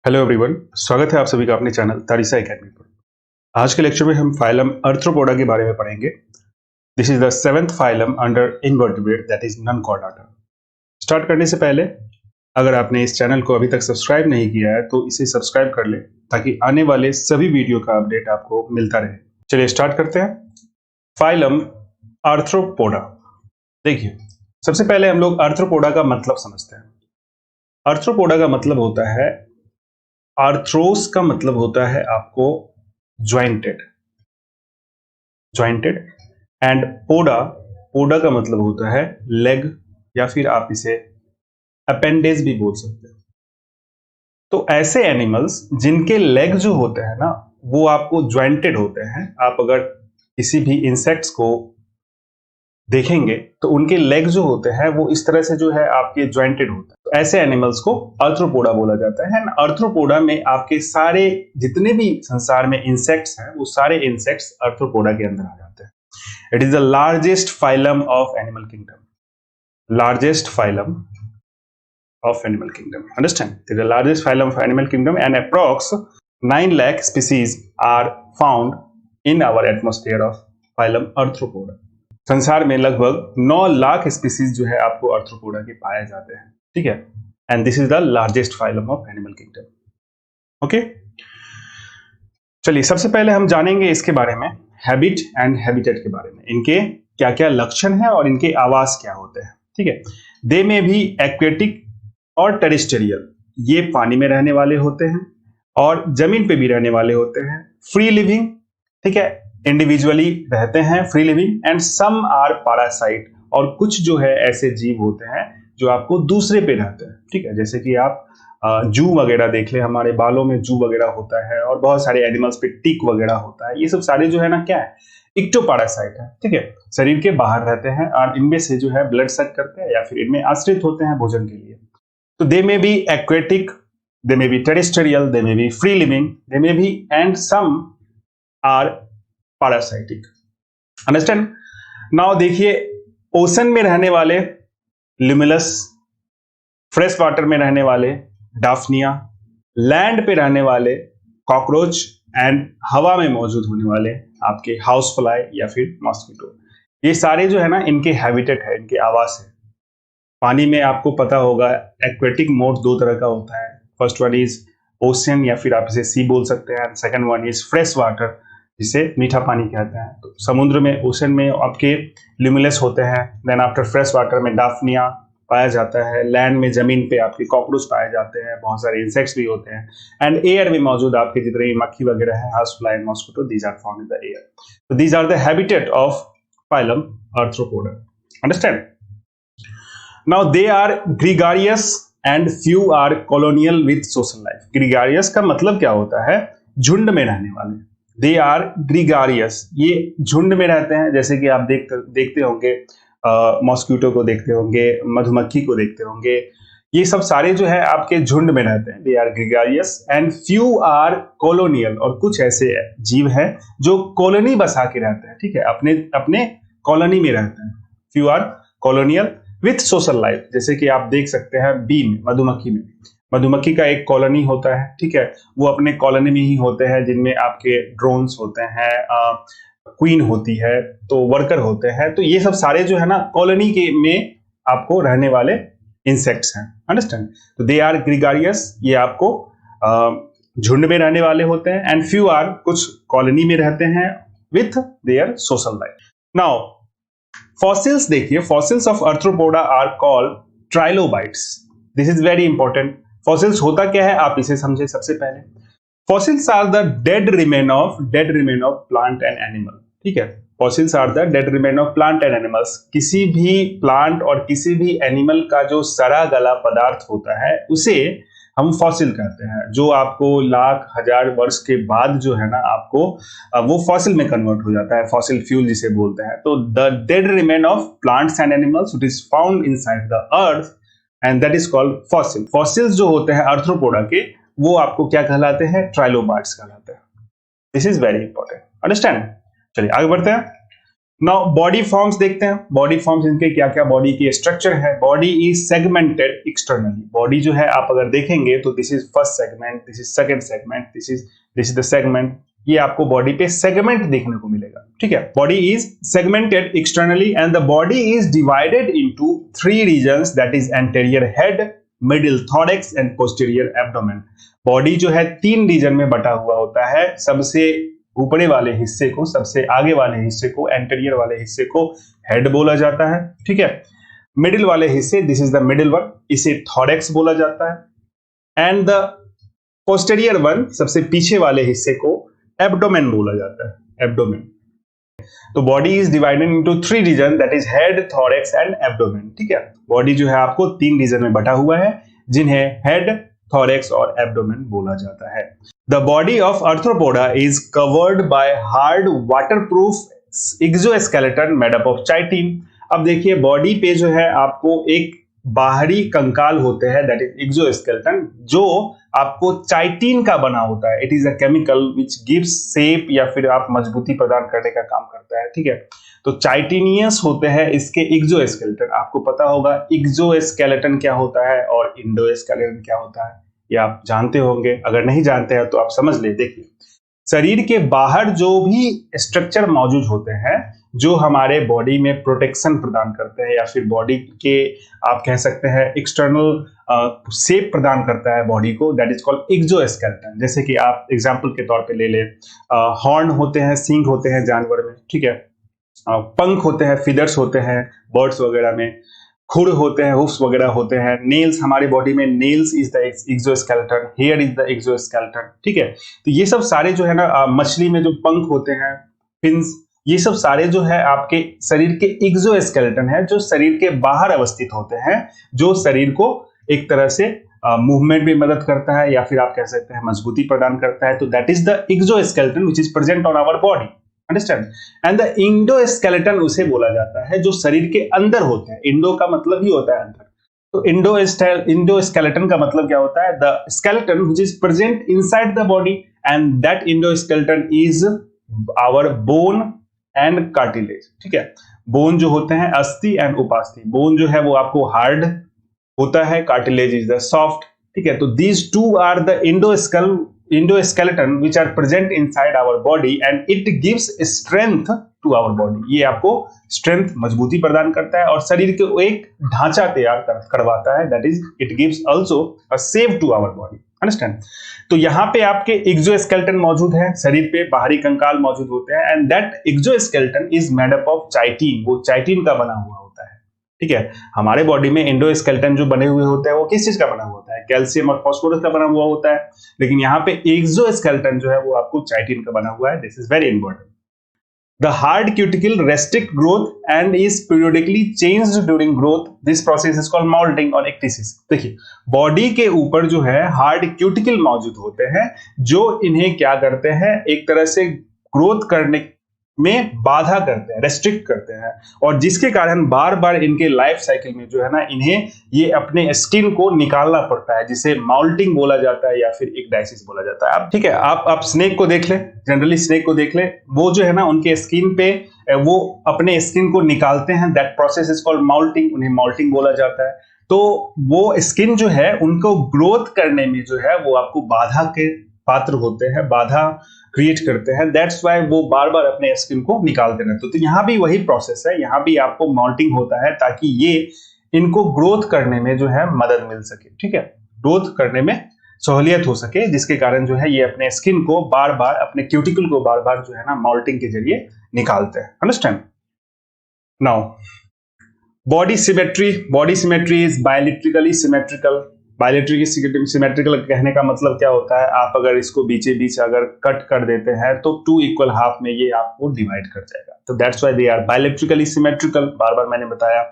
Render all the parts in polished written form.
Hello everyone, स्वागत है आप सभी का अपने चैनल तारिसा एकेडमी पर। आज के लेक्चर में हम फाइलम आर्थ्रोपोडा के बारे में पढ़ेंगे। This is the seventh phylum under invertebrate, that is non Chordata. Start करने से पहले अगर आपने इस चैनल को अभी तक सब्सक्राइब नहीं किया है तो इसे सब्सक्राइब कर ले ताकि आने वाले सभी वीडियो का अपडेट आपको मिलता रहे। चलिए स्टार्ट करते हैं। Phylum arthropoda. देखिए, सबसे पहले हम लोग आर्थ्रोपोडा का मतलब समझते हैं। आर्थ्रोपोडा का मतलब होता है, आर्थ्रोस का मतलब होता है आपको ज्वाइंटेड, ज्वाइंटेड एंड पोडा, पोडा का मतलब होता है लेग या फिर आप इसे अपेंडेज भी बोल सकते हैं। तो ऐसे एनिमल्स जिनके लेग जो होते हैं ना वो आपको ज्वाइंटेड होते हैं। आप अगर किसी भी इंसेक्ट्स को देखेंगे तो उनके लेग जो होते हैं वो इस तरह से जो है आपके ज्वाइंटेड होते हैं। तो ऐसे एनिमल्स को आर्थ्रोपोडा बोला जाता है। आर्थ्रोपोडा में आपके सारे जितने भी संसार में इंसेक्ट्स हैं वो सारे इंसेक्ट्स आर्थ्रोपोडा के अंदर आ जाते हैं। It is the largest phylum of animal kingdom, largest phylum of animal kingdom. Understand? It is the largest phylum of animal kingdom and approx 9 lakh species are found in our atmosphere of phylum Arthropoda. संसार में लगभग 9 lakh species जो है आपको arthropoda के पाए जाते हैं। ठीक है, and this is the largest phylum of animal kingdom. Okay, चलिए सबसे पहले हम जानेंगे इसके बारे में, हैबिट एंड हैबिटेट के बारे में, इनके क्या क्या लक्षण है और इनके आवास क्या होते हैं। ठीक है, दे में भी एक्वेटिक और टेरेस्ट्रियल, ये पानी में रहने वाले होते हैं और जमीन पे भी रहने वाले होते हैं। फ्री लिविंग, ठीक है, इंडिविजुअली रहते हैं, free living, and some are parasite, और कुछ जो है ऐसे जीव होते हैं जो आपको दूसरे पे रहते हैं। ठीक है, जैसे कि आप जू वगैरह देख ले, हमारे बालों में जू वगैरह होता है और बहुत सारे एनिमल्स पे टिक वगैरह होता है। ये सब सारे जो है ना क्या है, इक्टोपैरासाइट है। ठीक है, शरीर के बाहर रहते हैं और इनमें से जो है ब्लड सक करते हैं या फिर इनमें आश्रित होते हैं भोजन के लिए। So they may be aquatic, they may be terrestrial, they may be free living, they may be, and some are parasitic. Understand? Now देखिए, ओशन में रहने वाले लिमुलस, फ्रेश वाटर में रहने वाले डाफनिया, लैंड पे रहने वाले कॉकरोच, एंड हवा में मौजूद होने वाले आपके हाउस फ्लाई या फिर मॉस्किटो, ये सारे जो है ना इनके हैबिटेट है, इनके आवास है। पानी में आपको पता होगा एक्वेटिक मोड दो तरह का होता है। फर्स्ट वन इज ओशियन या फिर आप इसे सी बोल सकते हैं, second one is fresh water जिसे मीठा पानी कहते हैं। तो समुद्र में, ओशन में आपके लिमुलस होते हैं, देन आफ्टर फ्रेश वाटर में डाफनिया पाया जाता है, लैंड में जमीन पे आपके कॉकरोच पाए जाते हैं, बहुत सारे इंसेक्ट्स भी होते हैं, एंड एयर में मौजूद आपके जितने मक्खी वगैरह है, house fly and mosquito, these are found in the air. तो these are the habitat of phylum Arthropoda. Understand? Now they are gregarious and few are colonial with social life. Gregarious का मतलब क्या होता है? झुंड में रहने वाले। They are gregarious, ये झुंड में रहते हैं। जैसे कि आप देखते होंगे, मॉस्किटो को देखते होंगे, मधुमक्खी को देखते होंगे, ये सब सारे जो है आपके झुंड में रहते हैं। They are gregarious and few are colonial, और कुछ ऐसे जीव हैं जो कॉलोनी बसा के रहते हैं। ठीक है, अपने अपने कॉलोनी में रहते हैं। Few are colonial with social life, जैसे कि आप देख सकते हैं बी में, मधुमक्खी में, मधुमक्खी का एक कॉलोनी होता है। ठीक है, वो अपने कॉलोनी में ही होते हैं जिनमें आपके ड्रोन्स होते हैं, क्वीन होती है, तो वर्कर होते हैं। तो ये सब सारे जो है ना कॉलोनी के में आपको रहने वाले इंसेक्ट्स हैं। अंडरस्टैंड? तो दे आर ग्रीगारियस, ये आपको झुंड में रहने वाले होते हैं, एंड फ्यू आर, कुछ कॉलोनी में रहते हैं with their social life. Now fossils देखिए, fossils of Arthropoda are called trilobites. This is very important. Fossils होता क्या है आप इसे समझे। सबसे पहले fossils are the dead remain of plant and animal. ठीक है, fossils are the dead remain of plant and animals. किसी भी प्लांट और किसी भी एनिमल का जो सड़ा गला पदार्थ होता है उसे हम फॉसिल कहते हैं, जो आपको लाख हजार वर्ष के बाद जो है ना आपको वो फॉसिल में कन्वर्ट हो जाता है, फॉसिल फ्यूल जिसे बोलते हैं। तो the dead remain of plants and animals it is found inside the earth and that is called fossil. Fossils जो होते हैं आर्थ्रोपोडा के, वो आपको क्या कहलाते हैं? ट्राइलोबाइट्स कहलाते हैं। This is very important. Understand? चलिए आगे बढ़ते हैं। नाउ बॉडी फॉर्म्स देखते हैं। बॉडी फॉर्म्स इनके क्या क्या बॉडी की स्ट्रक्चर है। Body is segmented externally. Body जो है आप अगर देखेंगे तो this is first segment, this is second segment, this is the segment. ये आपको बॉडी पे सेगमेंट देखने को मिलेगा, ठीक है। Body is segmented externally and the body is divided into 3 regions, that is anterior head, middle thorax and posterior abdomen. Body जो है 3 रीजन में बटा हुआ होता है। सबसे ऊपरी वाले हिस्से को, सबसे आगे वाले हिस्से को, एंटेरियर वाले हिस्से को हेड बोला जाता है, ठीक है। मिडिल वाले हिस्से, this is the middle one, इसे थॉरेक्स बोला जाता है एंड द पोस्टीरियर वन, सबसे पीछे वाले हिस्से को एब्डोमेन बोला जाता है, एब्डोमेन। तो body is divided into 3 region, that is head, thorax and abdomen, ठीक है। बॉडी जो है आपको 3 रीजन में बटा हुआ है, जिन्हें हेड, थॉरेक्स और एब्डोमेन बोला जाता है। The body of Arthropoda is covered by hard waterproof exoskeleton made up of chitin. अब देखिए बॉडी पे जो है आपको एक बाहरी कंकाल होते हैं, दैट इज एक्सोस्केलेटन, जो आपको चाइटिन का बना होता है। It is a chemical which gives shape या फिर आप मजबूती प्रदान करने का काम करता है, ठीक है। तो चाइटिनियस होते हैं इसके एक्सोस्केलेटन। आपको पता होगा एक्सोस्केलेटन क्या होता है और इंडोस्केलेटन क्या होता है, ये आप जानते होंगे। अगर नहीं जानते हैं तो आप समझ ले। देखिए शरीर के बाहर जो भी स्ट्रक्चर मौजूद होते हैं, जो हमारे बॉडी में प्रोटेक्शन प्रदान करते हैं या फिर बॉडी के आप कह सकते हैं एक्सटर्नल शेप प्रदान करता है बॉडी को, दैट इज कॉल्ड एक्सोस्केलेटन। जैसे कि आप एग्जांपल के तौर पे ले ले, हॉर्न होते हैं, सींग होते हैं जानवर में, ठीक है। पंख होते हैं, फिदर्स होते हैं बर्ड्स वगैरह में, खुर होते हैं, हुफ्स वगैरह होते हैं, नेल्स हमारी बॉडी में, nails is the exoskeleton, here is the exoskeleton, ठीक है। तो ये सब सारे जो है ना, मछली में जो पंख होते हैं, फिन्स, ये सब सारे जो है आपके शरीर के एक्सोस्केलेटन है, जो शरीर के बाहर अवस्थित होते हैं, जो शरीर को एक तरह से मूवमेंट में मदद करता है या फिर आप कह सकते हैं मजबूती प्रदान करता है। तो that is the exoskeleton which is present on our body, understand. And the endoskeleton उसे बोला जाता है जो शरीर के अंदर होते हैं। इंडो का मतलब ही होता है अंदर, तो इंडोस्केलेटन का मतलब क्या होता है, the skeleton which is present inside the body and that endoskeleton is our bone and cartilage, ठीक है। बोन जो होते हैं अस्थि एंड उपास्थि। बोन जो है वो आपको हार्ड होता है, कार्टिलेज इज द सॉफ्ट, ठीक है। तो these two are the endoskeleton which are present inside our body and it gives strength to our body। ये आपको स्ट्रेंथ, मजबूती प्रदान करता है और शरीर को एक ढांचा तैयार करवाता है, that is it gives also a shape to our body, understand। तो यहाँ पे आपके एक्सोस्केलेटन मौजूद है, शरीर पे बाहरी कंकाल मौजूद होते हैं and that exoskeleton is made up of chitin. वो चाइटिन का बना हुआ होता है, ठीक है। हमारे बॉडी में इंडोस्केलेटन जो बने हुए होते हैं वो किस चीज का बना हुआ होता है, कैल्शियम और फास्फोरस का बना हुआ होता है, लेकिन यहाँ पे एक्सोस्केलेटन जो है वो आपको चाइटिन का बना हुआ है। This is very important. The hard cuticle restrict growth and is periodically changed during growth. This process is called moulting और एक्टिसिस। देखिए बॉडी के ऊपर जो है हार्ड क्यूटिकल मौजूद होते हैं, जो इन्हें क्या करते हैं, एक तरह से ग्रोथ करने में बाधा करते हैं, रेस्ट्रिक्ट करते हैं, और जिसके कारण बार बार इनके लाइफ साइकिल में जो है ना, इन्हें ये अपने स्किन को निकालना पड़ता है, जिसे माउल्टिंग बोला जाता है या फिर एक्डाइसिस बोला जाता है। अब ठीक है, आप स्नेक को देख ले, जनरली स्नेक को देख ले, वो जो है ना उनके स्किन पे वो अपने स्किन को निकालते हैं, दैट प्रोसेस इज कॉल्ड माउल्टिंग, उन्हें माउल्टिंग बोला जाता है। तो वो स्किन जो है उनको ग्रोथ करने में जो है वो आपको बाधा के पात्र होते हैं, बाधा क्रिएट करते हैं, दैट्स व्हाई वो बार बार अपने स्किन को निकालते रहते हैं। तो यहाँ भी वही प्रोसेस है, यहाँ भी आपको माउल्टिंग होता है ताकि ये इनको ग्रोथ करने में जो है मदद मिल सके, ठीक है, ग्रोथ करने में सहूलियत हो सके, जिसके कारण जो है ये अपने स्किन को बार बार, अपने क्यूटिकल को बार बार जो है ना माउल्टिंग के जरिए निकालते हैं, understand. Now body symmetry is bilaterally symmetrical. Bilaterally symmetrical कहने का मतलब क्या होता है, आप अगर इसको बीचे बीच अगर कट कर देते हैं तो 2 इक्वल हाफ में ये आपको डिवाइड कर जाएगा, तो that's why they are bilaterally symmetrical. बार बार मैंने बताया।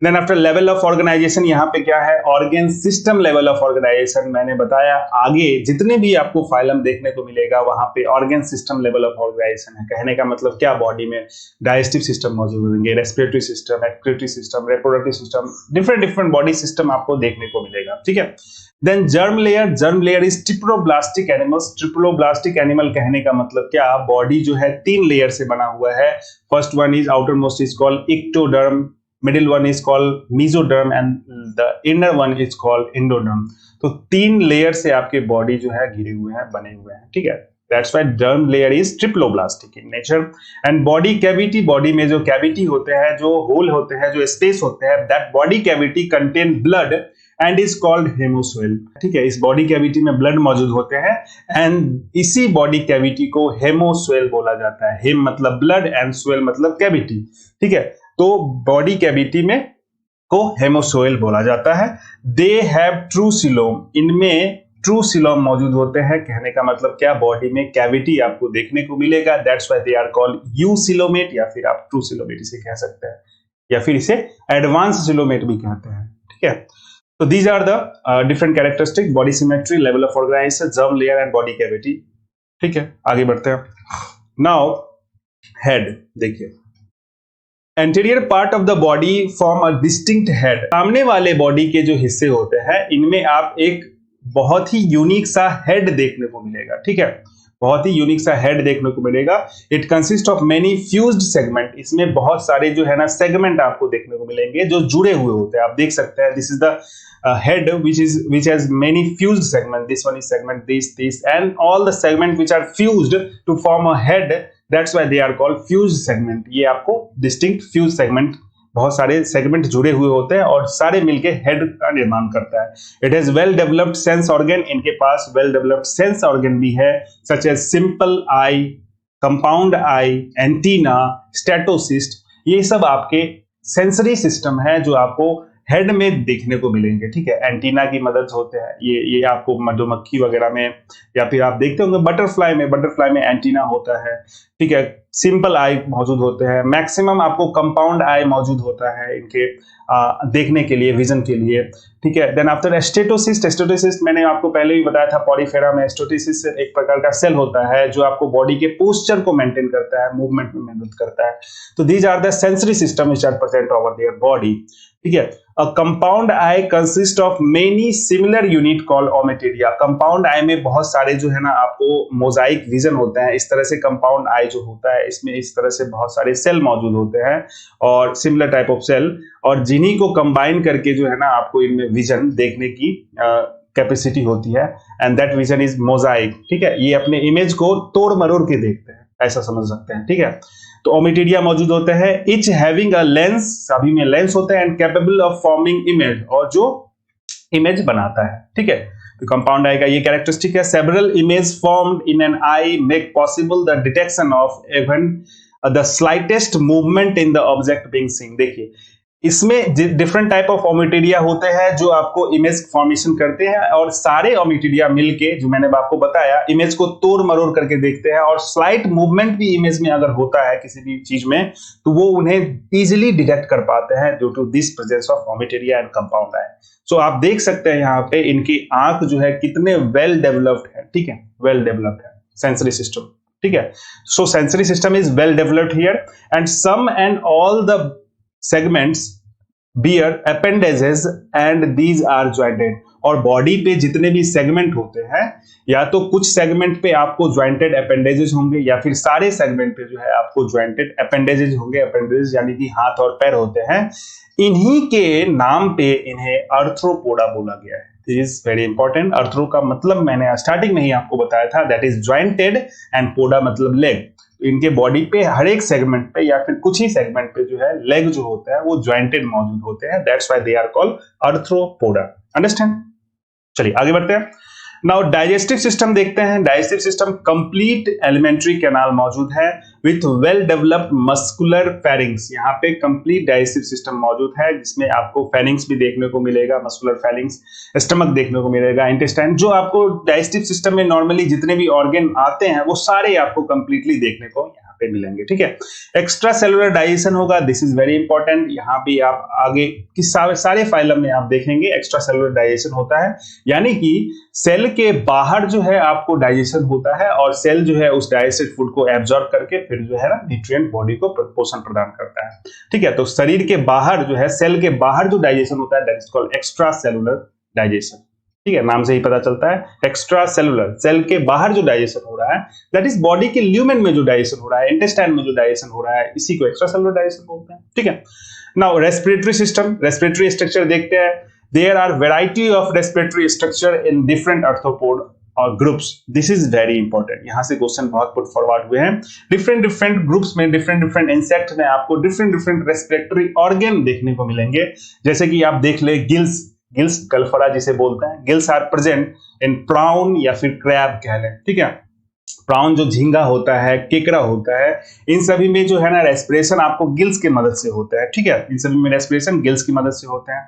Then after level of organisation, यहाँ पे क्या है, organ system level of organisation. मैंने बताया आगे जितने भी आपको फाइलम देखने को मिलेगा वहां पे organ system level of organisation है। कहने का मतलब क्या, बॉडी में डाइजेस्टिव सिस्टम मौजूद होंगे, respiratory system, excretory system, reproductive system, different body system आपको देखने को मिलेगा, ठीक है। Then germ layer is triploblastic animals. Triploblastic animal कहने का मतलब क्या, बॉडी जो है 3 लेयर से बना हुआ है। First one is outer most is called ectoderm, middle one is called mesoderm and the inner one is called endoderm. तो 3 लेयर से आपके बॉडी जो है घिरे हुए हैं, बने हुए हैं, ठीक है। That's why derm layer is triploblastic in nature. And body cavity, body में जो कैविटी होते हैं, जो होल होते हैं, जो स्पेस होते हैं, that body cavity contain blood and is called hemocoel, ठीक है। इस बॉडी कैविटी में ब्लड मौजूद होते हैं एंड इसी बॉडी कैविटी को हेमोसोल बोला जाता है। हेम मतलब ब्लड एंड सोल मतलब कैविटी, ठीक है। तो बॉडी कैविटी में को हेमोसोल बोला जाता है। दे हैव ट्रू सिलोम, इनमें ट्रू सिलोम मौजूद होते हैं। कहने का मतलब क्या, बॉडी में कैविटी आपको देखने को मिलेगा। That's why they are called eucoelomate, या फिर आप ट्रू सिलोमेट इसे कह सकते हैं, या फिर इसे एडवांस सिलोमेट भी कहते हैं, ठीक है। तो these are the different characteristic, body symmetry, level of organisation, germ layer and body cavity, ठीक है। आगे बढ़ते हैं। नाउ हेड देखिए, anterior part of the body form a distinct head. सामने वाले बॉडी के जो हिस्से होते हैं इनमें आप एक बहुत ही यूनिक सा हेड देखने को मिलेगा, ठीक है। बहुत ही यूनिक सा हेड देखने को मिलेगा। It consist of many fused segment, इसमें बहुत सारे जो है ना सेगमेंट आपको देखने को मिलेंगे जो जुड़े हुए होते हैं। आप देख सकते हैं, this is the head which has many fused segment. This one is segment this and all the segment which are fused to form a head. That's why they are called fused segment. ये आपको distinct fused segment, बहुत सारे segment जुड़े हुए होते हैं और सारे मिलके हेड का निर्माण करता है। It has well developed sense organ, इनके पास वेल डेवलप्ड सेंस ऑर्गन भी है, such as simple eye, compound eye, antenna, statocyst. ये सब आपके सेंसरी सिस्टम है जो आपको हेड में देखने को मिलेंगे, ठीक है। एंटीना की मदद होते हैं, ये आपको मधुमक्खी वगैरह में, या फिर आप देखते होंगे बटरफ्लाई में एंटीना होता है, ठीक है। सिंपल आई मौजूद होते हैं, मैक्सिमम आपको कंपाउंड आई मौजूद होता है इनके देखने के लिए, विजन के लिए, ठीक है। देन आफ्टर एस्टेटोसिस्ट मैंने आपको पहले भी बताया था, पॉलीफेरा में एस्टेटोसिस एक प्रकार का सेल होता है जो आपको बॉडी के पोस्चर को मेंटेन करता है, मूवमेंट में मदद करता है। तो these are the sensory system which are present over their body, ठीक है। A compound eye consist of many similar unit called ommatidia. Compound eye में बहुत सारे जो है ना आपको मोजाइक विजन होते हैं। इस तरह से कंपाउंड आई जो होता है इसमें इस तरह से बहुत सारे सेल मौजूद होते हैं और सिमिलर टाइप ऑफ सेल, और जिन्हीं को कंबाइन करके जो है ना आपको इनमें विजन देखने की कैपेसिटी होती है, and that vision is Mosaic, ठीक है। ये अपने इमेज को तोड़ मरोड़ के देखते हैं, ऐसा समझ सकते हैं, ठीक है। तो ओमेटेरिया मौजूद होते हैं, इच हैविंग अ लेंस, सभी में लेंस होते हैं, and capable of forming image, और जो इमेज बनाता है, ठीक है। तो कंपाउंड आई का ये कैरेक्टरिस्टिक है। Several image formed in an I make possible the detection of even the slightest movement in the object being seen. देखिए इसमें डिफरेंट टाइप ऑफ ओमेटेरिया होते हैं जो आपको इमेज फॉर्मेशन करते हैं, और सारे ओमेटेरिया मिलके जो मैंने आपको बताया इमेज को तोड़ मरोड़ करके देखते हैं, और स्लाइट मूवमेंट भी इमेज में अगर होता है किसी भी चीज में तो वो उन्हें इजीली डिटेक्ट कर पाते हैं due to this presence of ommatidia and compound eye. So आप देख सकते हैं यहाँ पे इनकी आंख जो है कितने वेल डेवलप्ड है, ठीक है, वेल डेवलप्ड है सेंसरी सिस्टम, ठीक है। So sensory system is well developed here, and some and all the segments bear appendages and these are jointed। और बॉडी पे जितने भी सेगमेंट होते हैं, या तो कुछ सेगमेंट पे आपको ज्वाइंटेड अपेंडेजेस होंगे, या फिर सारे सेगमेंट पे जो है आपको ज्वाइंटेड अपेंडेजेस होंगे। अपेंडेजेस यानी कि हाथ और पैर होते हैं, इन्हीं के नाम पे इन्हें अर्थ्रोपोडा बोला गया है। Is very important. अर्थ्रो का मतलब मैंने स्टार्टिंग में ही आपको बताया था, दैट इज ज्वाइंटेड, एंड पोडा मतलब लेग। इनके बॉडी पे हर एक सेगमेंट पे या फिर कुछ ही सेगमेंट पे जो है लेग जो होता है वो ज्वाइंटेड मौजूद होते हैं। That's why they are called Arthropoda. Understand? चलिए आगे बढ़ते हैं। नाउ डाइजेस्टिव सिस्टम देखते हैं। Digestive system complete alimentary canal मौजूद है with well developed muscular pharynx. यहाँ पे कंप्लीट डाइजेस्टिव सिस्टम मौजूद है जिसमें आपको फेरिंग्स भी देखने को मिलेगा, मस्कुलर फेरिंग्स, स्टमक देखने को मिलेगा, इंटेस्टाइन। जो आपको डाइजेस्टिव सिस्टम में नॉर्मली जितने भी ऑर्गन आते हैं वो सारे आपको कंप्लीटली देखने को यहाँ पे मिलेंगे, ठीक है। एक्स्ट्रा सेलुलर डाइजेशन होगा, दिस इज वेरी इंपॉर्टेंट। यहाँ पे आप आगे की सारे फाइलम में आप देखेंगे एक्स्ट्रा सेलुलर डाइजेशन होता है, यानी कि सेल के बाहर जो है आपको डाइजेशन होता है और सेल जो है उस डाइजेस्टेड फूड को एब्जॉर्ब करके फिर जो है ना न्यूट्रिएंट बॉडी को पोषण प्रदान करता है, ठीक है। तो शरीर के बाहर जो है, सेल के बाहर जो डाइजेशन होता है that is called extra cellular digestion, ठीक है। नाम से ही पता चलता है एक्स्ट्रा सेलुलर, सेल के बाहर जो डाइजेशन हो रहा है दैट इज बॉडी के ल्यूमेन में जो डाइजेशन हो रहा है, इंटेस्टाइन में जो डाइजेशन हो रहा है, इसी को एक्स्ट्रा सेलुलर डाइजेशन बोलते हैं, ठीक है। Now respiratory system, respiratory structure देखते हैं। There are variety of respiratory structure in different arthropod और groups, this is very important. यहां से क्वेश्चन बहुत पुट फॉरवर्ड हुए हैं। डिफरेंट ग्रुप्स में, डिफरेंट इंसेक्ट में आपको डिफरेंट रेस्पिरेटरी ऑर्गन देखने को मिलेंगे। जैसे कि आप देख ले गिल्स गलफरा जिसे बोलते हैं, gills are present in prawn या फिर क्रैब कह लें, ठीक है। प्राउन जो झींगा होता है, केकड़ा होता है, इन सभी में जो है ना रेस्पिरेशन आपको गिल्स की मदद से होता है, ठीक है। इन सभी में रेस्पिरेशन गिल्स की मदद से होते हैं।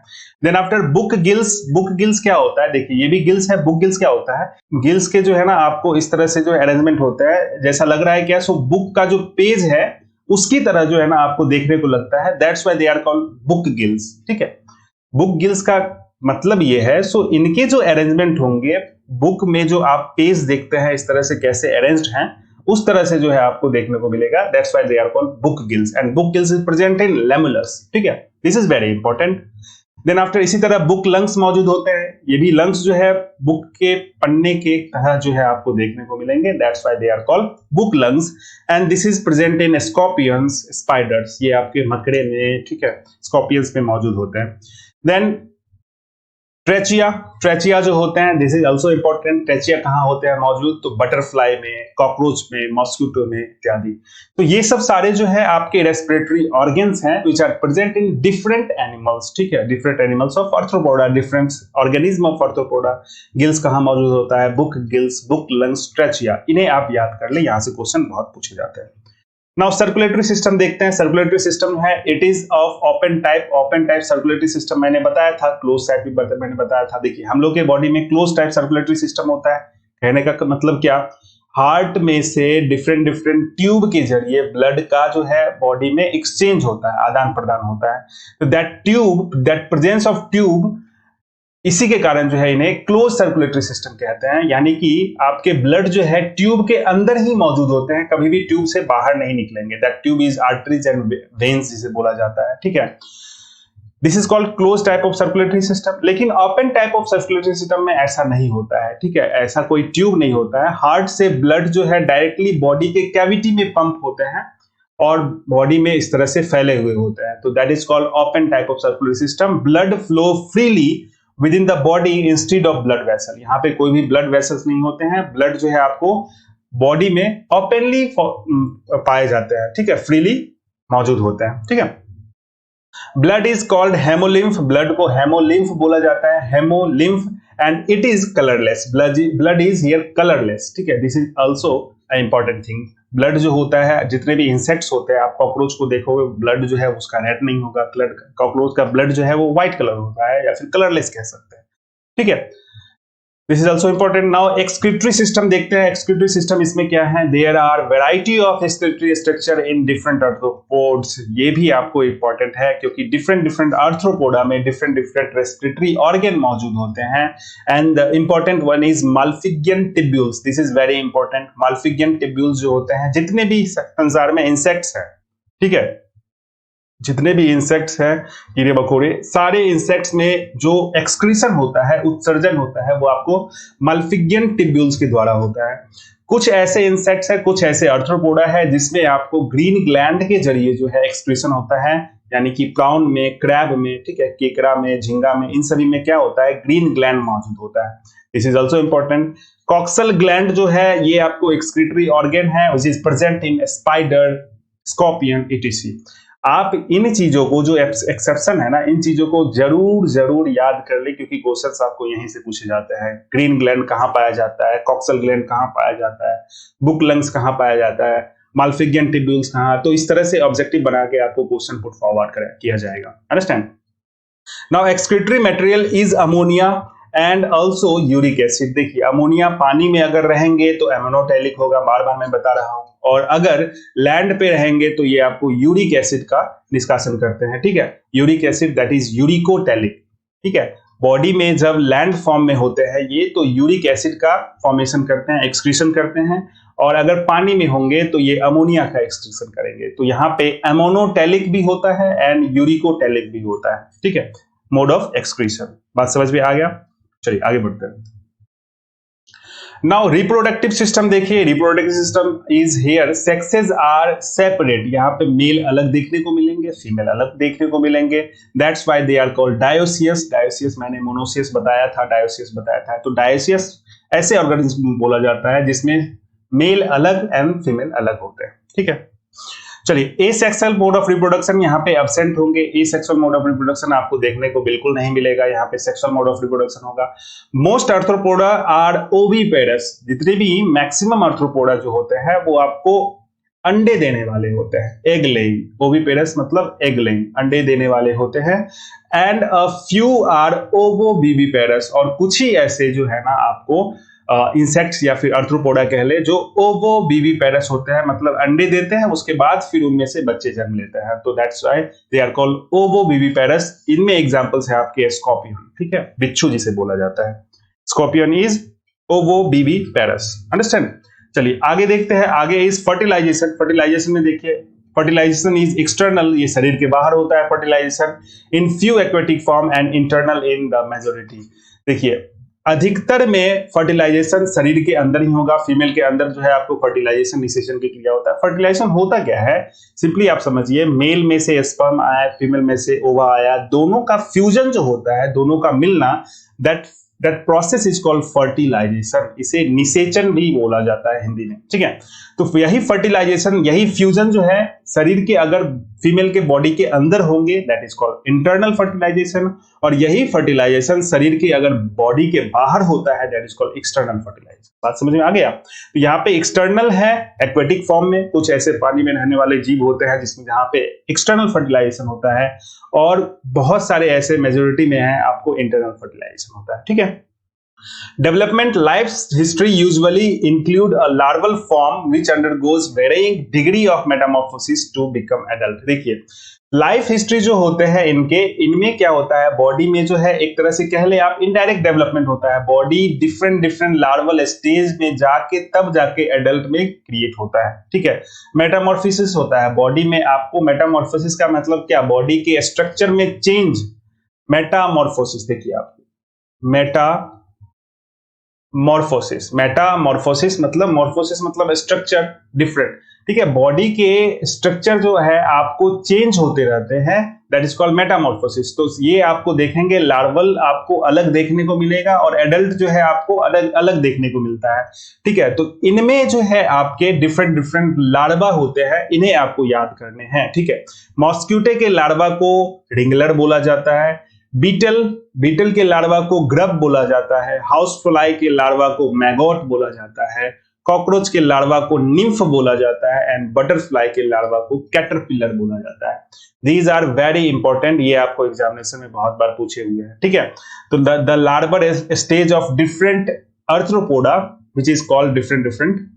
देन आफ्टर बुक गिल्स क्या होता है, देखिए ये भी गिल्स है। बुक गिल्स क्या होता है, गिल्स के जो है ना आपको इस तरह से जो अरेंजमेंट होता है, जैसा लग रहा है क्या, सो बुक का जो पेज है उसकी तरह जो है ना आपको देखने को लगता है, that's why they are called book gills, ठीक है। बुक गिल्स का मतलब ये है, सो इनके जो अरेंजमेंट होंगे, बुक में जो आप पेज देखते हैं इस तरह से कैसे अरेंज्ड हैं, उस तरह से जो है आपको देखने को मिलेगा, that's why they are called book gills and book gills is present in Limulus, ठीक है। This is very important. Then after इसी तरह बुक लंग्स मौजूद होते हैं। ये भी लंग्स जो है बुक के पन्ने के तरह जो है आपको देखने को मिलेंगे, that's why they are called book lungs and this is present in scorpions, spiders, ये आपके मकड़े में, ठीक है, स्कॉर्पियंस में मौजूद होते हैं। देन ट्रेचिया जो होते हैं, this is also important. Trachea कहाँ होते हैं मौजूद, तो बटरफ्लाई में, कॉकरोच में, मॉस्किटो में इत्यादि। तो ये सब सारे जो है आपके रेस्पिरेटरी ऑर्गन्स हैं which are present in different animals, ठीक है, different animals of Arthropoda, different organism of Arthropoda. Gills कहाँ मौजूद होता है, book gills, book lungs, trachea, इन्हें आप याद कर ले, यहां से क्वेश्चन बहुत पूछे जाते हैं। नाउ सर्कुलेटरी सिस्टम देखते हैं। सर्कुलेटरी सिस्टम है, it is of open type circulatory system मैंने बताया था, क्लोज टाइप भी मैंने बताया था। देखिए हम लोग के बॉडी में क्लोज टाइप सर्कुलेटरी सिस्टम होता है, कहने का मतलब क्या, हार्ट में से डिफरेंट ट्यूब के जरिए ब्लड का जो है बॉडी में एक्सचेंज होता है, आदान प्रदान होता है। तो दैट प्रेजेंस ऑफ ट्यूब, इसी के कारण जो है इन्हें क्लोज सर्कुलेटरी सिस्टम कहते हैं, यानी कि आपके ब्लड जो है ट्यूब के अंदर ही मौजूद होते हैं, कभी भी ट्यूब से बाहर नहीं निकलेंगे। That tube is arteries and veins जिसे बोला जाता है, ठीक है। This is called close type of circulatory system. लेकिन open type of circulatory system में ऐसा नहीं होता है, ठीक है, ऐसा कोई ट्यूब नहीं होता है। हार्ट से ब्लड जो है डायरेक्टली बॉडी के कैविटी में पंप होते हैं और बॉडी में इस तरह से फैले हुए होते हैं, तो that is called open type of circulatory system. Blood flow freely with in the body instead of blood vessel, यहाँ पे कोई भी ब्लड वेसल्स नहीं होते हैं, ब्लड जो है आपको बॉडी में ओपनली पाए जाते हैं, ठीक है, फ्रीली मौजूद होते हैं, ठीक है। Blood is called haemolymph, blood को हेमोलिम्फ बोला जाता है, haemolymph, and it is colourless, blood is here colourless, ठीक है। This is also important thing. Blood जो होता है, जितने भी इंसेक्ट्स होते हैं, आप कॉकरोच को देखोगे ब्लड जो है उसका रेड नहीं होगा, कॉकरोच का ब्लड जो है वो व्हाइट कलर होता है या फिर कलरलेस कह सकते हैं, ठीक है। This is also important. Now excretory system देखते हैं। एक्सक्रीटरी सिस्टम इसमें क्या है, there are variety of excretory structure in different arthropods, ये भी आपको इंपॉर्टेंट है क्योंकि डिफरेंट आर्थ्रोपोडा में डिफरेंट रेस्पिरेटरी ऑर्गन मौजूद होते हैं। And the important one is Malpighian tubules, this is very important. Malpighian tubules जो होते हैं, जितने भी संसार में इंसेक्ट्स हैं, ठीक है, जितने भी इंसेक्ट्स हैं, कीड़े मकोड़े, सारे इंसेक्ट्स में जो एक्सक्रीशन होता है, उत्सर्जन होता है, वो आपको माल्फिगियन टिब्यूल्स के द्वारा होता है। कुछ ऐसे इंसेक्ट्स है, कुछ ऐसे आर्थ्रोपोडा है जिसमें आपको ग्रीन ग्लैंड के जरिए जो है एक्सक्रीशन होता है, यानी कि प्राउन में, क्रैब में, ठीक है, केकड़ा में, झींगा में, इन सभी में क्या होता है, ग्रीन ग्लैंड मौजूद होता है। This is also important. Coxal gland जो है ये आपको एक्सक्रीटरी ऑर्गन है, which is present in spider, scorpion, etc। आप इन चीजों को, जो एक्सेप्शन है ना, इन चीजों को जरूर याद कर ले क्योंकि क्वेश्चंस आपको यहीं से पूछे जाते हैं। ग्रीन ग्लैंड कहाँ पाया जाता है, कॉक्सल ग्लैंड कहाँ पाया जाता है, बुक लंग्स कहाँ पाया जाता है, माल्फिगियन टिब्यूल्स कहाँ, तो इस तरह से ऑब्जेक्टिव बना के आपको क्वेश्चन पुट फॉरवर्ड किया जाएगा। Understand? Now excretory material is ammonia and also uric acid. देखिए अमोनिया पानी में अगर रहेंगे तो एमोनोटैलिक होगा, बार बार मैं बता रहा हूं। और अगर लैंड पे रहेंगे तो ये आपको यूरिक एसिड का निष्कासन करते हैं, ठीक है। Uric acid that is uricotelic, ठीक है। बॉडी में जब लैंड फॉर्म में होते हैं ये तो यूरिक एसिड का फॉर्मेशन करते हैं, एक्सक्रीशन करते हैं, और अगर पानी में होंगे तो ये अमोनिया का एक्सक्रीशन करेंगे। तो यहाँ पे अमोनोटैलिक भी होता है एंड यूरिकोटैलिक भी होता है, ठीक है, मोड ऑफ एक्सक्रीशन। बात समझ में आ गया? चलिए आगे बढ़ते हैं। नाउ रिप्रोडक्टिव सिस्टम देखिए, reproductive system is here, sexes are separate, यहाँ पे मेल अलग देखने को मिलेंगे, फीमेल अलग देखने को मिलेंगे, that's why they are called dioecious. Dioecious मैंने मोनोसियस बताया था, डायोसियस बताया था। तो डायोसियस ऐसे ऑर्गेनिज्म बोला जाता है जिसमें मेल अलग एंड फीमेल अलग होते हैं, ठीक है। चलिए, एसेक्सुअल मोड ऑफ रिप्रोडक्शन यहाँ पे एब्सेंट होंगे, एसेक्सुअल मोड ऑफ रिप्रोडक्शन आपको देखने को बिल्कुल नहीं मिलेगा, यहाँ पे सेक्सुअल मोड ऑफ रिप्रोडक्शन होगा। मोस्ट आर्थ्रोपोडा आर ओविपेरस, जितने भी मैक्सिमम आर्थ्रोपोडा जो होते हैं वो आपको अंडे देने वाले होते हैं, एग लेइंग। ओविपेरस मतलब एग लेइंग, अंडे देने वाले होते हैं। And a few are ovoviviparous, और कुछ ही ऐसे जो है ना आपको इंसेक्ट्स या फिर आर्थ्रोपोडा कह ले जो ओवोविविपेरस होते हैं, मतलब अंडे देते हैं उसके बाद फिर उनमें से बच्चे जन्म लेते हैं, तो that's why they are called ovoviviparous. इनमें एग्जांपल्स है आपके स्कॉर्पियन, ठीक है, बिच्छू जिसे बोला जाता है, स्कॉर्पियन इज ओवोविविपेरस, अंडरस्टैंड। चलिए आगे देखते हैं, आगे इज फर्टिलाइजेशन। फर्टिलाइजेशन में देखिए, फर्टिलाइजेशन इज एक्सटर्नल, ये शरीर के बाहर होता है fertilisation, in few aquatic form and internal in the majority. देखिए अधिकतर में फर्टिलाइजेशन शरीर के अंदर ही होगा, फीमेल के अंदर जो है आपको फर्टिलाइजेशन निषेचन की क्रिया होता है। फर्टिलाइजेशन होता क्या है, सिंपली आप समझिए, मेल में से स्पर्म आया, फीमेल में से ओवा आया, दोनों का फ्यूजन जो होता है, दोनों का मिलना, that process is called fertilisation. इसे निषेचन भी बोला जाता है हिंदी में, ठीक है। तो यही फर्टिलाइजेशन, यही फ्यूजन जो है शरीर के अगर फीमेल के बॉडी के अंदर होंगे that is called internal fertilisation, और यही फर्टिलाइजेशन शरीर के अगर बॉडी के बाहर होता है that is called external fertilisation. बात समझ में आ गया? तो यहाँ पे एक्सटर्नल है एक्वेटिक फॉर्म में, कुछ ऐसे पानी में रहने वाले जीव होते हैं जिसमें जहाँ पे एक्सटर्नल फर्टिलाइजेशन होता है, और बहुत सारे ऐसे मेजोरिटी में है आपको इंटरनल फर्टिलाइजेशन होता है, ठीक है। Development life history usually include a larval form which undergoes varying degree of metamorphosis to become adult। देखिए लाइफ हिस्ट्री जो होते हैं इनमें क्या होता है, बॉडी में जो है एक तरह से कह ले आप इनडायरेक्ट डेवलपमेंट होता है, बॉडी डिफरेंट लार्वल स्टेज में जाके तब जाके एडल्ट में क्रिएट होता है, ठीक है। मेटामॉर्फोसिस होता है बॉडी में, आपको मेटामॉर्फोसिस का मतलब क्या, बॉडी के स्ट्रक्चर में चेंज, मेटामॉर्फोसिस। देखिए आप मेटामॉर्फोसिस मतलब स्ट्रक्चर डिफरेंट, ठीक है। बॉडी के स्ट्रक्चर जो है आपको चेंज होते रहते हैं, दैट इज कॉल्ड मेटामॉर्फोसिस। तो ये आपको देखेंगे, लार्वल आपको अलग देखने को मिलेगा और एडल्ट जो है आपको अलग अलग देखने को मिलता है, ठीक है। तो इनमें जो है आपके डिफरेंट लार्वा होते हैं, इन्हें आपको याद करने हैं, ठीक है। मॉस्क्यूटे के लार्वा को रिंगलर बोला जाता है, बीटल के लार्वा को ग्रब बोला जाता है, हाउस फ्लाई के लार्वा को मैगोट बोला जाता है, कॉकरोच के लार्वा को निम्फ बोला जाता है, एंड बटरफ्लाई के लार्वा को कैटरपिलर बोला जाता है। दीज आर वेरी इंपॉर्टेंट, ये आपको एग्जामिनेशन में बहुत बार पूछे हुए हैं, ठीक है। तो the larval stage of different Arthropoda which is called different,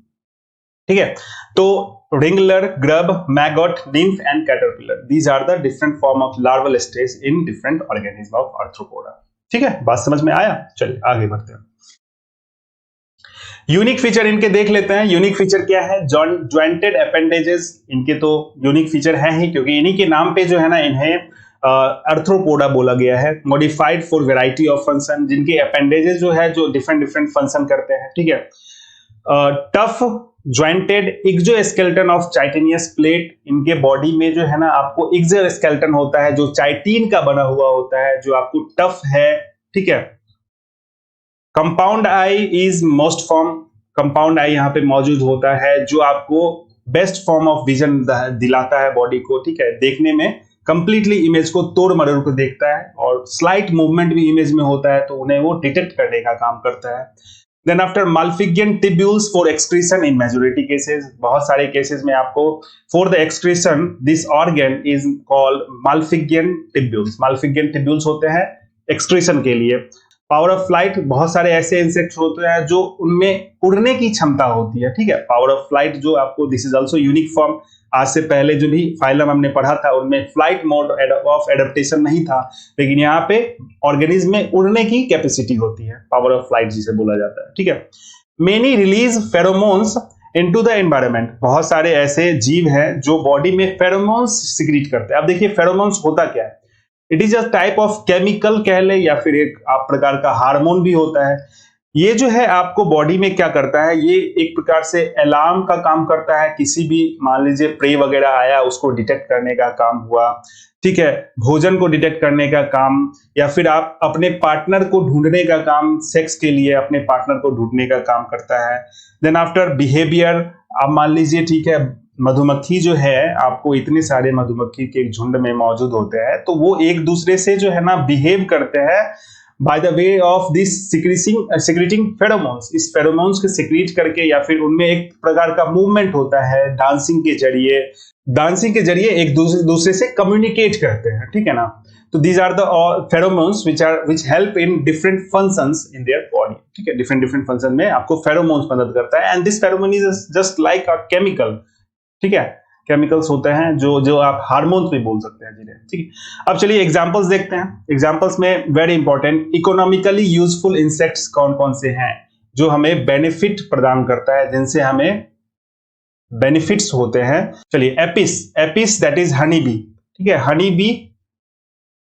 ठीक है। तो wriggler, grub, maggot, nymph and caterpillar, these are the different form of larval stage in different organism of Arthropoda, ठीक है। बात समझ में आया? चलिए आगे बढ़ते हैं। यूनिक फीचर इनके देख लेते हैं। यूनिक फीचर क्या है, जॉइंटेड अपेंडेजेस, इनके तो यूनिक फीचर है ही, क्योंकि इन्हीं के नाम पे जो है ना इन्हें आर्थ्रोपोडा बोला गया है। Modified for variety of function, जिनके अपेंडेजेस जो है जो डिफरेंट फंक्शन करते हैं, ठीक है। Tough jointed exoskeleton of chitinous plate, इनके बॉडी में जो है ना आपको एक्सोस्केलेटन होता है जो चाइटीन का बना हुआ होता है, जो आपको टफ है, ठीक है। Compound eye is most form, compound eye यहाँ पे मौजूद होता है जो आपको बेस्ट फॉर्म ऑफ विजन दिलाता है बॉडी को, ठीक है। देखने में कंप्लीटली इमेज को तोड़ मरोड़ को देखता है, और स्लाइट मूवमेंट भी इमेज में होता है तो उन्हें वो डिटेक्ट करने का काम करता है। Then after Malpighian tubules for excretion in majority cases, बहुत सारे केसेस में आपको for the excretion this organ is called Malpighian tubules। Malpighian tubules होते हैं excretion के लिए। पावर ऑफ फ्लाइट, बहुत सारे ऐसे इंसेक्ट्स होते हैं जो उनमें उड़ने की क्षमता होती है, ठीक है। पावर ऑफ फ्लाइट जो आपको, this is also unique form. आज से पहले जो भी फाइलम हमने पढ़ा था उनमें फ्लाइट मोड ऑफ एडेप्टेशन नहीं था, लेकिन यहाँ पे ऑर्गेनिज्म में उड़ने की कैपेसिटी होती है, पावर ऑफ फ्लाइट जिसे बोला जाता है, ठीक है। Many release pheromones into the environment, बहुत सारे ऐसे जीव हैं जो बॉडी में फेरोमोन्स सिक्रीट करते हैं। अब देखिए फेरोमोन्स होता क्या है, it is a type of chemical कह ले या फिर एक आप प्रकार का हार्मोन भी होता है। ये जो है आपको बॉडी में क्या करता है, ये एक प्रकार से अलार्म का काम करता है, किसी भी मान लीजिए प्रे वगैरह आया उसको डिटेक्ट करने का काम हुआ, ठीक है, भोजन को डिटेक्ट करने का काम, या फिर आप अपने पार्टनर को ढूंढने का काम, सेक्स के लिए अपने पार्टनर को ढूंढने का काम करता है। देन आफ्टर बिहेवियर, आप मान लीजिए ठीक है, मधुमक्खी जो है, आपको इतने सारे मधुमक्खी के झुंड में मौजूद होते हैं, तो वो एक दूसरे से जो है ना बिहेव करते हैं by the way of this secreting pheromones. इस फेरोमोन्स के सिक्रीट करके या फिर उनमें एक प्रकार का मूवमेंट होता है, डांसिंग के जरिए एक दूसरे से कम्युनिकेट करते हैं, ठीक है ना। तो these are the pheromones which help in different functions in their body, ठीक है। डिफरेंट फंक्शन में आपको फेरोमोन्स मदद करता है, and this pheromone is just like a chemical, ठीक है। केमिकल्स होते हैं जो आप हार्मोन्स भी बोल सकते हैं जिन्हें, ठीक है। अब चलिए एग्जांपल्स देखते हैं। एग्जांपल्स में very important, economically useful insects कौन कौन से हैं जो हमें बेनिफिट प्रदान करता है, जिनसे हमें बेनिफिट्स होते हैं। चलिए Apis that is honey bee, ठीक है।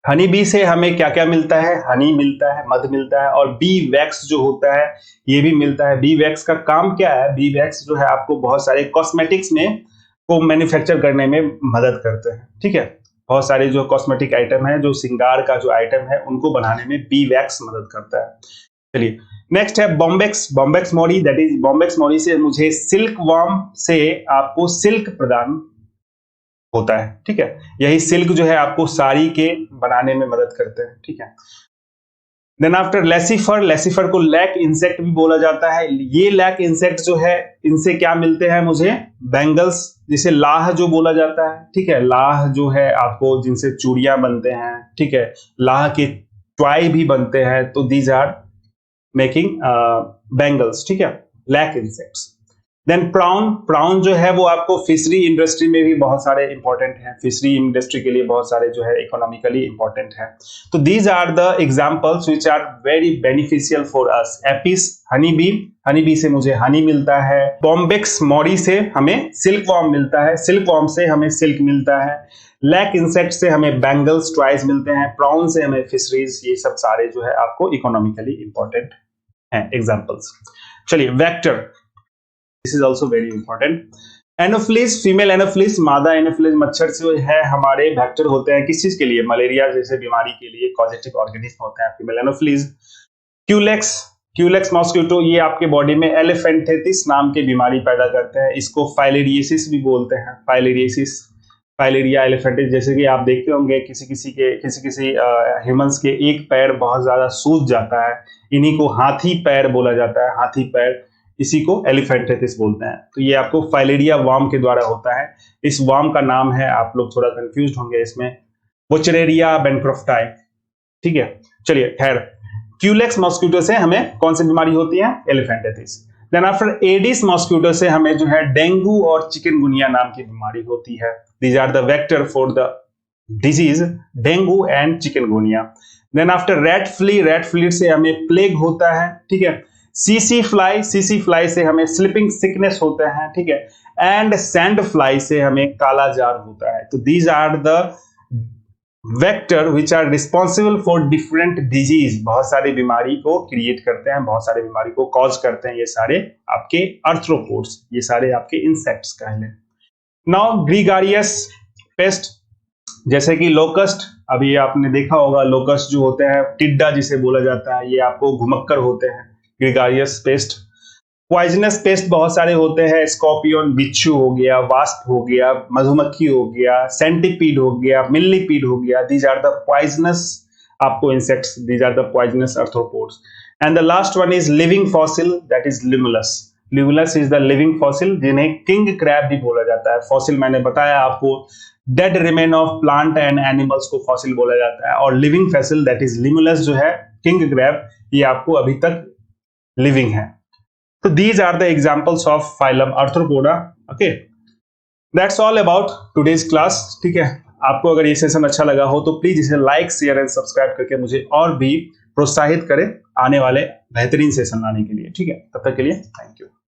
हनी बी से हमें क्या क्या मिलता है, हनी मिलता है, मध मिलता है, और बी वैक्स जो होता है ये भी मिलता है। बी वैक्स का काम क्या है, बी वैक्स जो है आपको बहुत सारे कॉस्मेटिक्स में को मैन्युफैक्चर करने में मदद करते हैं, ठीक है। बहुत सारे जो कॉस्मेटिक आइटम है, जो श्रृंगार का जो आइटम है, उनको बनाने में बी वैक्स मदद करता है। चलिए नेक्स्ट है Bombyx Mori, that is Bombyx मोरी से मुझे सिल्क वर्म से आपको सिल्क प्रदान होता है, ठीक है। यही सिल्क जो है आपको साड़ी के बनाने में मदद करते हैं, ठीक है। देन आफ्टर लेसिफर को लैक इंसेक्ट भी बोला जाता है। ये लैक इंसेक्ट जो है, इनसे क्या मिलते हैं मुझे, बैंगल्स, जिसे लाह जो बोला जाता है, ठीक है। लाह जो है आपको जिनसे चूड़ियां बनते हैं, ठीक है, लाह के ट्वाई भी बनते हैं, तो दीज आर मेकिंग बैंगल्स, ठीक है, लैक इंसेक्ट्स। देन प्राउन जो है वो आपको फिशरी इंडस्ट्री में भी बहुत सारे इंपॉर्टेंट हैं, फिशरी इंडस्ट्री के लिए बहुत सारे जो है इकोनॉमिकली इंपॉर्टेंट है। तो these are the examples which are very beneficial for us. Apis honey bee से मुझे हनी मिलता है, बॉम्बेक्स मोरी से हमें सिल्क वॉर्म मिलता है, सिल्क वॉर्म से हमें सिल्क मिलता है, लैक इंसेक्ट से हमें बैंगल्स ट्वाइस मिलते हैं, प्राउन से हमें फिशरीज, ये सब सारे जो है आपको इकोनॉमिकली इंपॉर्टेंट हैं एग्जांपल्स। चलिए vector, this is also very important. Anopheles, female anopheles, मादा एनोफ्लिस मच्छर से है हमारे वेक्टर होते हैं, किस चीज के लिए, मलेरिया जैसे बीमारी के लिए कॉजेटिव ऑर्गेनिज्म होते हैं फीमेल एनोफ्लिस। क्यूलेक्स मॉस्किटो, ये आपके बॉडी में एलिफेंटेटिस नाम की बीमारी पैदा करते हैं, इसको फाइलेरियसिस भी बोलते हैं। फाइलेरिया एलिफेंटिस, जैसे कि आप देखते होंगे किसी ह्यूमंस के एक पैर बहुत ज्यादा सूज जाता है, इन्हीं को हाथी पैर बोला जाता है, हाथी पैर, इसी को एलिफेंटेटिस बोलते हैं। तो ये आपको फाइलेरिया वार्म के द्वारा होता है। इस वार्म का नाम है, आप लोग थोड़ा कंफ्यूज होंगे इसमें, वोचरेरिया बेनक्रोफ्टाई, ठीक है। चलिए खैर, क्यूलेक्स मॉस्किटो से हमें कौन सी बीमारी होती है, एलिफेंटेटिस। देन आफ्टर एडिस मॉस्किटो से हमें जो है डेंगू और चिकनगुनिया नाम की बीमारी होती है। These are the vector for the disease dengue and chikungunya. Then after rat flea से हमें प्लेग होता है, ठीक है। सीसी फ्लाई से हमें स्लिपिंग सिकनेस होता है, ठीक है। एंड सैंड फ्लाई से हमें काला जार होता है। तो these are the vector which are responsible for different disease, बहुत सारी बीमारी को क्रिएट करते हैं, बहुत सारी बीमारी को कॉज करते हैं, ये सारे आपके आर्थ्रोपोड्स, ये सारे आपके इंसेक्ट्स कहले। नाउ ग्रीगारियस पेस्ट, जैसे कि लोकस्ट, अभी आपने देखा होगा लोकस्ट जो होते हैं, टिड्डा जिसे बोला जाता है, ये आपको घुमक्कर होते हैं, ग्रीगारियस पेस्ट। पॉइजनस पेस्ट बहुत सारे होते हैं, स्कॉर्पियन, बिच्छू हो गया, वास्प हो गया, मधुमक्खी हो गया, सेंटीपीड हो गया, मिलीपीड हो गया, दीज आर द पॉइजनस आपको insects, these are the poisonous arthropods. And the last one is living fossil, that is Limulus is the living fossil, जिन्हें किंग क्रैब भी बोला जाता है। फॉसिल मैंने बताया आपको, dead remain of plant and animals को फॉसिल बोला जाता है, और living fossil that is Limulus जो है किंग क्रैब, ये आपको अभी तक लिविंग है। तो these are the examples of phylum Arthropoda. Okay, that's all about today's class. ठीक है, आपको अगर ये सेशन अच्छा लगा हो तो प्लीज इसे लाइक, शेयर एंड सब्सक्राइब करके मुझे और भी प्रोत्साहित करें आने वाले बेहतरीन सेशन लाने के लिए। ठीक है, तब तक के लिए थैंक यू।